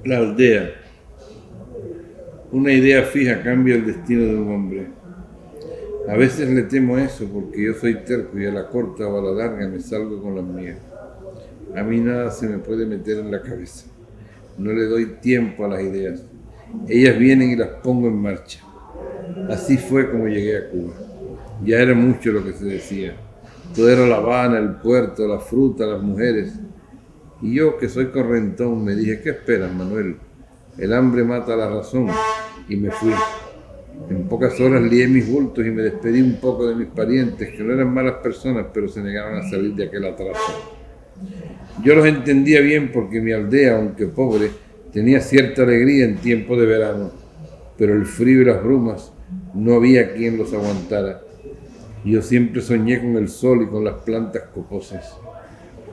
La aldea. Una idea fija cambia el destino de un hombre. A veces le temo a eso porque yo soy terco y a la corta o a la larga me salgo con las mías. A mí nada se me puede meter en la cabeza. No le doy tiempo a las ideas. Ellas vienen y las pongo en marcha. Así fue como llegué a Cuba. Ya era mucho lo que se decía. Todo era La Habana, el puerto, la fruta, las mujeres. Y yo, que soy correntón, me dije, ¿qué esperas, Manuel? El hambre mata la razón. Y me fui. En pocas horas lié mis bultos y me despedí un poco de mis parientes, que no eran malas personas, pero se negaban a salir de aquel atraso. Yo los entendía bien porque mi aldea, aunque pobre, tenía cierta alegría en tiempo de verano, pero el frío y las brumas no había quien los aguantara. Yo siempre soñé con el sol y con las plantas coposas.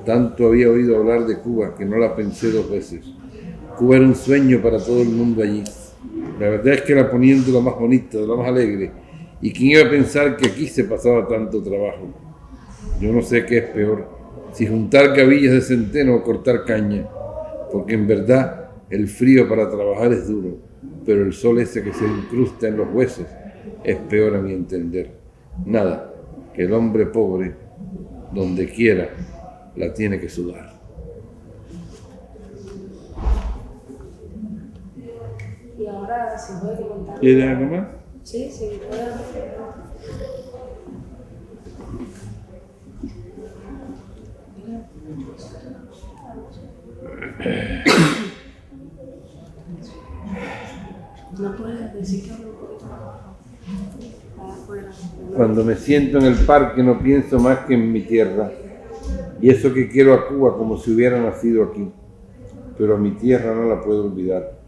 Tanto había oído hablar de Cuba que no la pensé dos veces. Cuba era un sueño para todo el mundo allí. La verdad es que era poniendo lo más bonito, lo más alegre. ¿Y quién iba a pensar que aquí se pasaba tanto trabajo? Yo no sé qué es peor, si juntar gavillas de centeno o cortar caña, porque en verdad el frío para trabajar es duro, pero el sol ese que se incrusta en los huesos es peor a mi entender. Nada, que el hombre pobre, donde quiera, la tiene que sudar. Y ahora, si puede comentar. ¿Quieres algo más? Sí, sí, puede. ¿No puedes decir que hable un poquito más afuera? Cuando me siento en el parque no pienso más que en mi tierra. Y eso que quiero a Cuba como si hubiera nacido aquí. Pero a mi tierra no la puedo olvidar.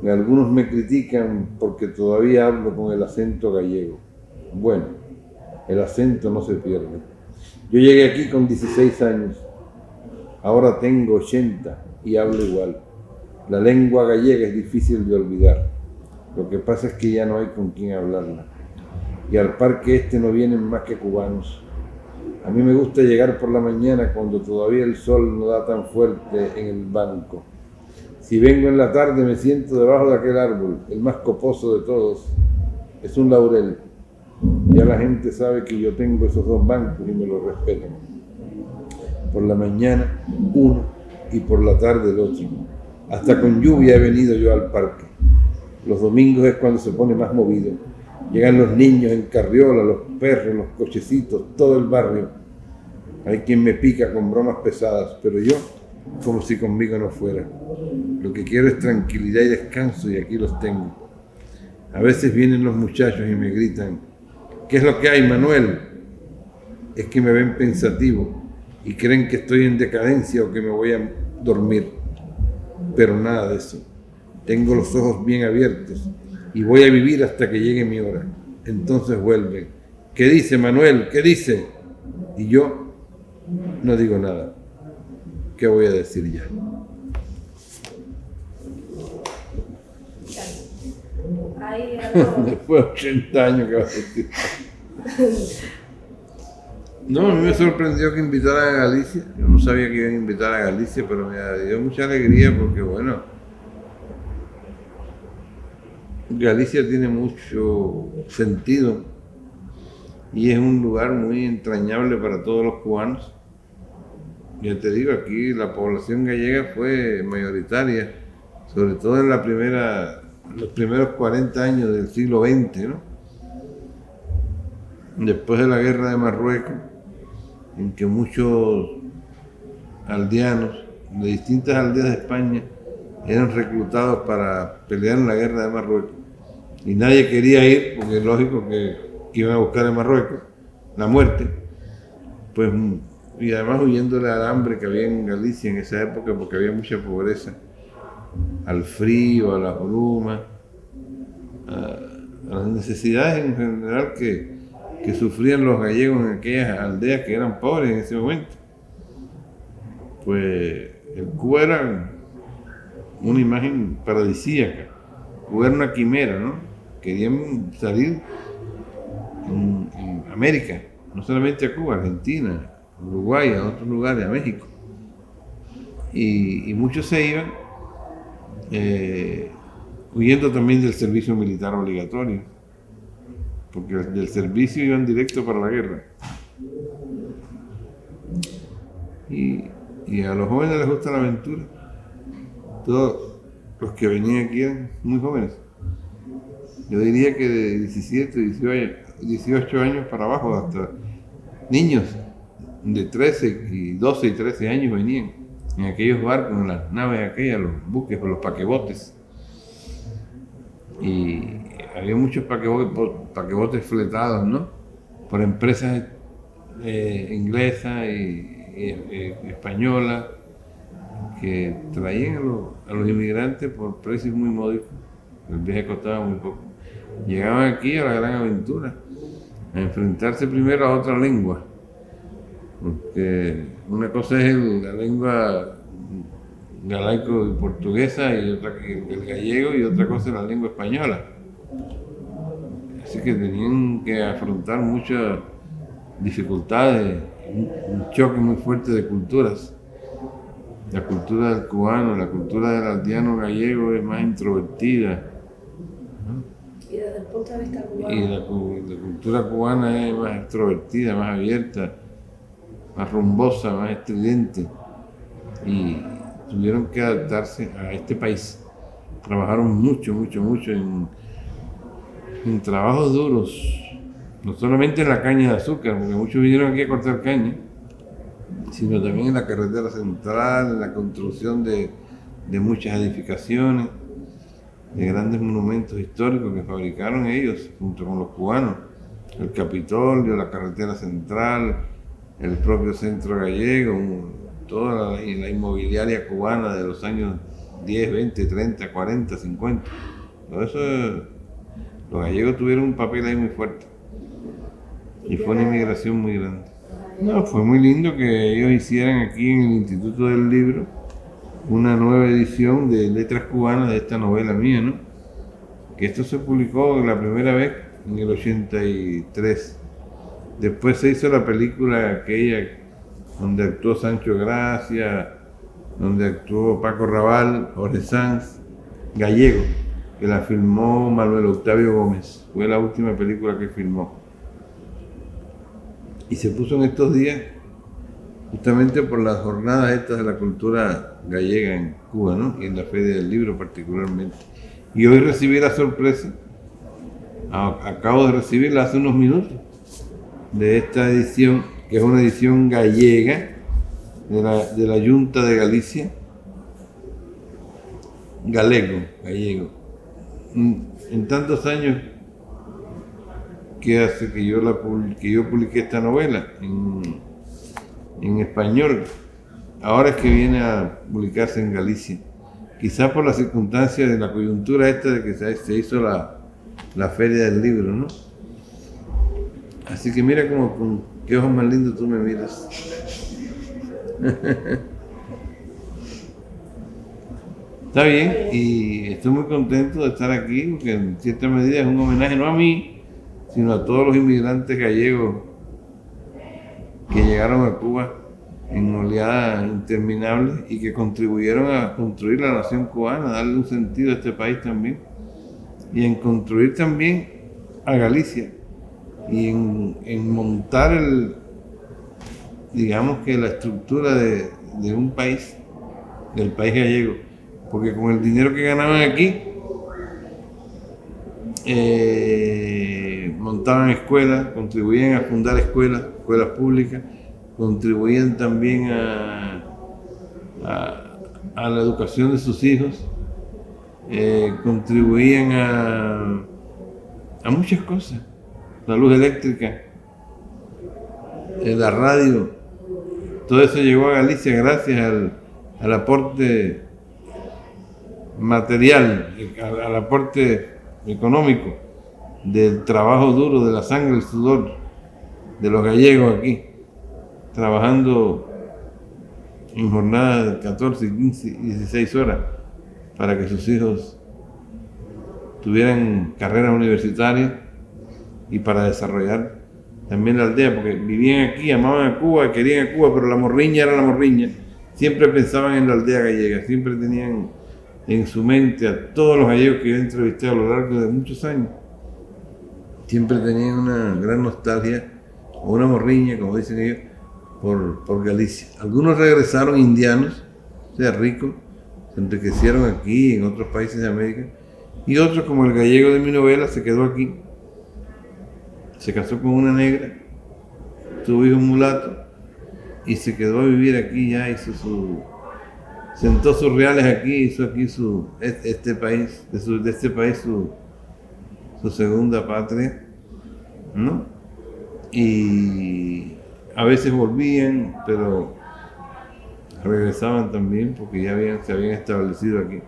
Algunos me critican porque todavía hablo con el acento gallego. Bueno, el acento no se pierde. Yo llegué aquí con 16 años. Ahora tengo 80 y hablo igual. La lengua gallega es difícil de olvidar. Lo que pasa es que ya no hay con quién hablarla. Y al parque este no vienen más que cubanos. A mí me gusta llegar por la mañana cuando todavía el sol no da tan fuerte en el banco. Si vengo en la tarde me siento debajo de aquel árbol, el más coposo de todos. Es un laurel. Ya la gente sabe que yo tengo esos dos bancos y me lo respetan. Por la mañana uno y por la tarde el otro. Hasta con lluvia he venido yo al parque. Los domingos es cuando se pone más movido. Llegan los niños en carriola, los perros, los cochecitos, todo el barrio. Hay quien me pica con bromas pesadas, pero yo, como si conmigo no fuera. Lo que quiero es tranquilidad y descanso y aquí los tengo. A veces vienen los muchachos y me gritan, ¿qué es lo que hay, Manuel? Es que me ven pensativo y creen que estoy en decadencia o que me voy a dormir. Pero nada de eso. Tengo los ojos bien abiertos y voy a vivir hasta que llegue mi hora. Entonces vuelven. ¿Qué dice, Manuel? ¿Qué dice? Y yo no digo nada. ¿Qué voy a decir ya? Hay algo. Después de 80 años que va a decir. No, a mí me sorprendió que invitaran a Galicia. Yo no sabía que iban a invitar a Galicia, pero me dio mucha alegría porque, bueno, Galicia tiene mucho sentido y es un lugar muy entrañable para todos los cubanos. Ya te digo, aquí la población gallega fue mayoritaria, sobre todo en los primeros 40 años del siglo XX, ¿no? Después de la guerra de Marruecos, en que muchos aldeanos de distintas aldeas de España eran reclutados para pelear en la guerra de Marruecos. Y nadie quería ir, porque es lógico que iban a buscar en Marruecos la muerte. Pues, y además huyéndole al hambre que había en Galicia en esa época, porque había mucha pobreza, al frío, a las brumas, a las necesidades en general que sufrían los gallegos en aquellas aldeas que eran pobres en ese momento. Pues el Cuba era una imagen paradisíaca, Cuba era una quimera, ¿no? Querían salir en América, no solamente a Cuba, Argentina, Uruguay, a otros lugares, a México. Y muchos se iban huyendo también del servicio militar obligatorio, porque del servicio iban directo para la guerra. Y a los jóvenes les gusta la aventura. Todos los que venían aquí eran muy jóvenes. Yo diría que de 17, 18 años para abajo, hasta niños de 13 y 12 y 13 años venían en aquellos barcos, en las naves aquellas, los buques, los paquebotes. Y había muchos paquebotes fletados, ¿no? Por empresas inglesas y españolas, que traían a los inmigrantes por precios muy módicos. El viaje costaba muy poco. Llegaban aquí a la gran aventura, a enfrentarse primero a otra lengua, porque una cosa es la lengua galaico y portuguesa y otra el gallego, y otra cosa es la lengua española. Así que tenían que afrontar muchas dificultades, un choque muy fuerte de culturas. La cultura del cubano, la cultura del aldeano gallego es más introvertida, ¿no? Y desde el punto de vista cubano. Y la cultura cubana es más extrovertida, más abierta, más rumbosa, más estridente. Y tuvieron que adaptarse a este país. Trabajaron mucho en trabajos duros, no solamente en la caña de azúcar, porque muchos vinieron aquí a cortar caña, sino también en la carretera central, en la construcción de muchas edificaciones, de grandes monumentos históricos que fabricaron ellos junto con los cubanos. El Capitolio, la carretera central, el propio centro gallego, toda la inmobiliaria cubana de los años 10, 20, 30, 40, 50. Todo eso, los gallegos tuvieron un papel ahí muy fuerte. Y fue una inmigración muy grande. No, fue muy lindo que ellos hicieran aquí en el Instituto del Libro una nueva edición de Letras Cubanas de esta novela mía, ¿no? Que esto se publicó la primera vez en el 83. Después se hizo la película aquella donde actuó Sancho Gracia, donde actuó Paco Raval, Jorge Sanz, gallego, que la filmó Manuel Octavio Gómez. Fue la última película que filmó. Y se puso en estos días justamente por las jornadas estas de la cultura gallega en Cuba, ¿no? Y en la Feria del Libro particularmente. Y hoy recibí la sorpresa, acabo de recibirla hace unos minutos, de esta edición, que es una edición gallega de la Junta de Galicia, gallego. En tantos años que hace que yo publiqué esta novela en español, ahora es que viene a publicarse en Galicia, quizás por las circunstancias de la coyuntura esta de que se hizo la Feria del Libro, ¿no? Así que mira como con qué ojos más lindos tú me miras. Está bien, y estoy muy contento de estar aquí, porque en cierta medida es un homenaje no a mí, sino a todos los inmigrantes gallegos que llegaron a Cuba en oleadas interminables y que contribuyeron a construir la nación cubana, a darle un sentido a este país también, y en construir también a Galicia, y en montar digamos que la estructura de un país, del país gallego, porque con el dinero que ganaban aquí, montaban escuelas, contribuían a fundar escuelas públicas, contribuían también a la educación de sus hijos, contribuían a muchas cosas, la luz eléctrica, la radio, todo eso llegó a Galicia gracias al aporte material, al aporte económico, del trabajo duro, de la sangre, el sudor de los gallegos aquí, trabajando en jornadas de 14, 15, 16 horas para que sus hijos tuvieran carreras universitarias y para desarrollar también la aldea, porque vivían aquí, amaban a Cuba, querían a Cuba, pero la morriña era la morriña. Siempre pensaban en la aldea gallega, siempre tenían en su mente a todos los gallegos que yo entrevisté a lo largo de muchos años. Siempre tenían una gran nostalgia, o una morriña, como dicen ellos, por Galicia. Algunos regresaron indianos, o sea, ricos, se enriquecieron aquí, en otros países de América, y otros, como el gallego de mi novela, se quedó aquí. Se casó con una negra, tuvo hijos mulatos, y se quedó a vivir aquí ya, sentó sus reales aquí, hizo aquí de este país su segunda patria, ¿no? Y a veces volvían, pero regresaban también porque se habían establecido aquí.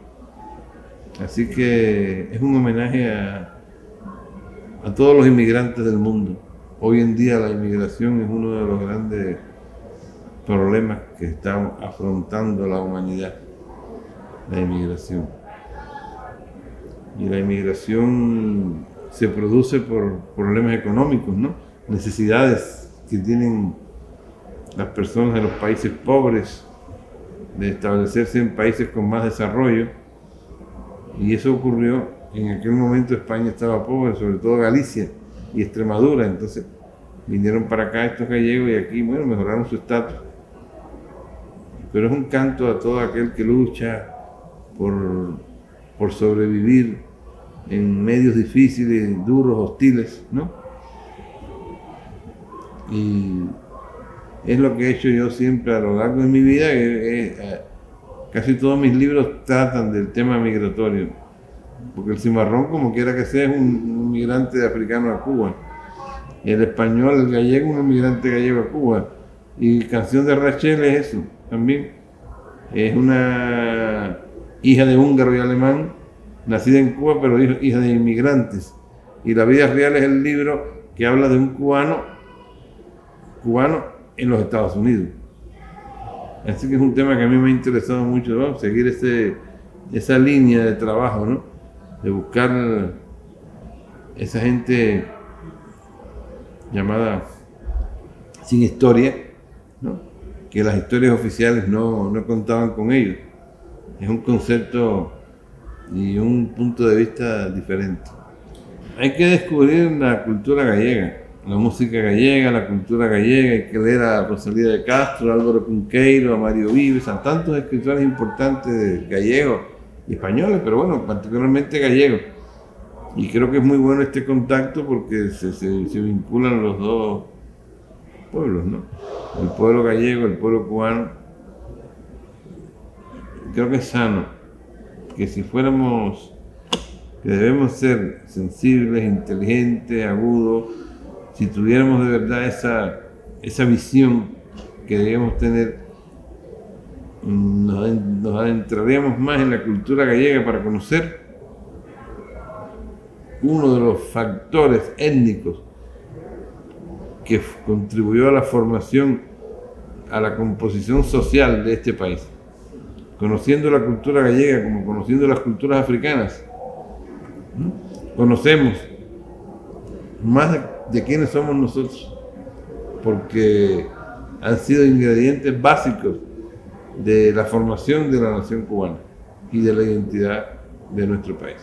Así que es un homenaje a todos los inmigrantes del mundo. Hoy en día la inmigración es uno de los grandes problemas que está afrontando la humanidad, la inmigración. Y la inmigración se produce por problemas económicos, ¿no? Necesidades que tienen las personas de los países pobres de establecerse en países con más desarrollo. Y eso ocurrió en aquel momento. España estaba pobre, sobre todo Galicia y Extremadura. Entonces vinieron para acá estos gallegos y aquí, bueno, mejoraron su estatus. Pero es un canto a todo aquel que lucha por sobrevivir en medios difíciles, duros, hostiles, ¿no? Y es lo que he hecho yo siempre a lo largo de mi vida. Casi todos mis libros tratan del tema migratorio, porque el cimarrón, como quiera que sea, es un migrante africano a Cuba. Y el español, el gallego, un migrante gallego a Cuba. Y Canción de Rachel es eso también. Es una hija de húngaro y alemán, nacida en Cuba, pero hija de inmigrantes. Y La vida real es el libro que habla de un cubano en los Estados Unidos. Así que es un tema que a mí me ha interesado mucho, ¿no? Seguir esa línea de trabajo, ¿no? De buscar esa gente llamada sin historia, ¿no? Que las historias oficiales no contaban con ellos. Es un concepto y un punto de vista diferente. Hay que descubrir la cultura gallega, la música gallega, la cultura gallega. Hay que leer a Rosalía de Castro, a Álvaro Cunqueiro, a Mario Vives, a tantos escritores importantes gallegos y españoles, pero bueno, particularmente gallegos. Y creo que es muy bueno este contacto porque se vinculan los dos pueblos, ¿no? El pueblo gallego, el pueblo cubano. Creo que es sano, que que debemos ser sensibles, inteligentes, agudos, si tuviéramos de verdad esa visión que debemos tener, nos adentraríamos más en la cultura gallega para conocer uno de los factores étnicos que contribuyó a la formación, a la composición social de este país. Conociendo la cultura gallega como conociendo las culturas africanas, conocemos más de quiénes somos nosotros, porque han sido ingredientes básicos de la formación de la nación cubana y de la identidad de nuestro país.